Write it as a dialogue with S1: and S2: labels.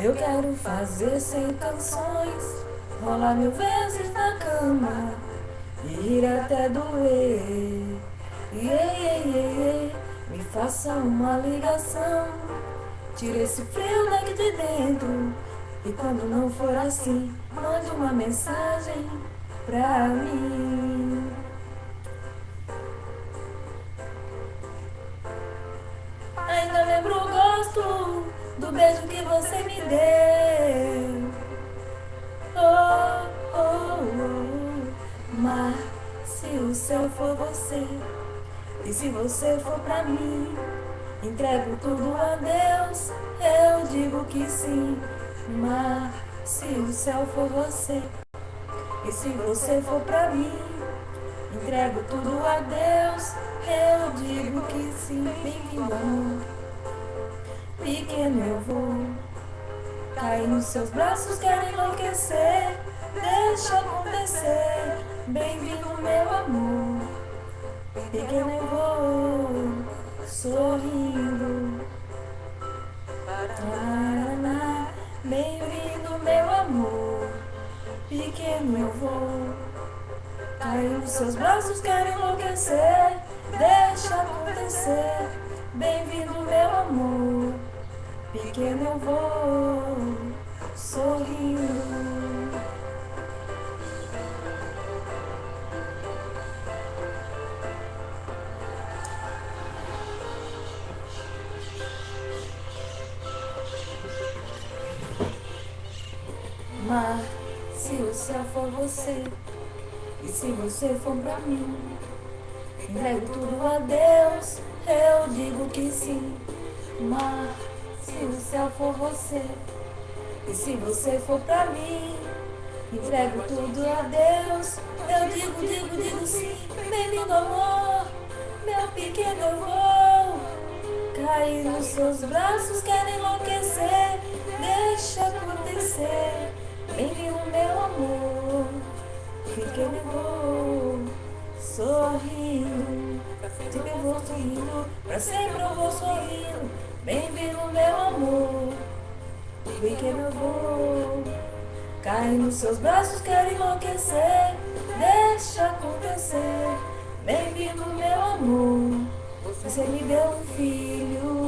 S1: Eu quero fazer 100 canções, rolar 1000 vezes na cama e rir até doer. Yeah, yeah, yeah, yeah. Me faça uma ligação, tire esse frio daqui de dentro. E quando não for assim, mande uma mensagem pra mim. Ainda lembro o gosto do beijo que você me deu. Oh, oh, oh. Mas se o céu for você, e se você for pra mim, entrego tudo a Deus, eu digo que sim. Mas se o céu for você, e se você for pra mim, entrego tudo a Deus, eu digo que sim. Bem-vindo, amor, pequeno eu vou cair nos seus braços, quero enlouquecer. Deixa acontecer, bem-vindo meu amor, pequeno eu vou sorrindo. Bem-vindo meu amor, pequeno eu vou cair nos seus braços, quero enlouquecer. Deixa acontecer, bem-vindo meu amor, pequeno eu vou sorrindo. Mas se o céu for você, e se você for pra mim, entrego tudo a Deus, eu digo que sim. Mas se o céu for você, e se você for pra mim, entrego tudo a Deus, eu digo sim. Bem-vindo amor, meu pequeno eu vou cair nos seus braços, quero enlouquecer. Deixa acontecer, bem-vindo meu amor, pequeno eu vou sorrindo. Sempre eu vou sorrindo, pra sempre eu vou sorrindo. Bem-vindo meu amor, pequeno eu vou cair nos seus braços, quero enlouquecer. Deixa acontecer, bem-vindo meu amor, você me deu um filho.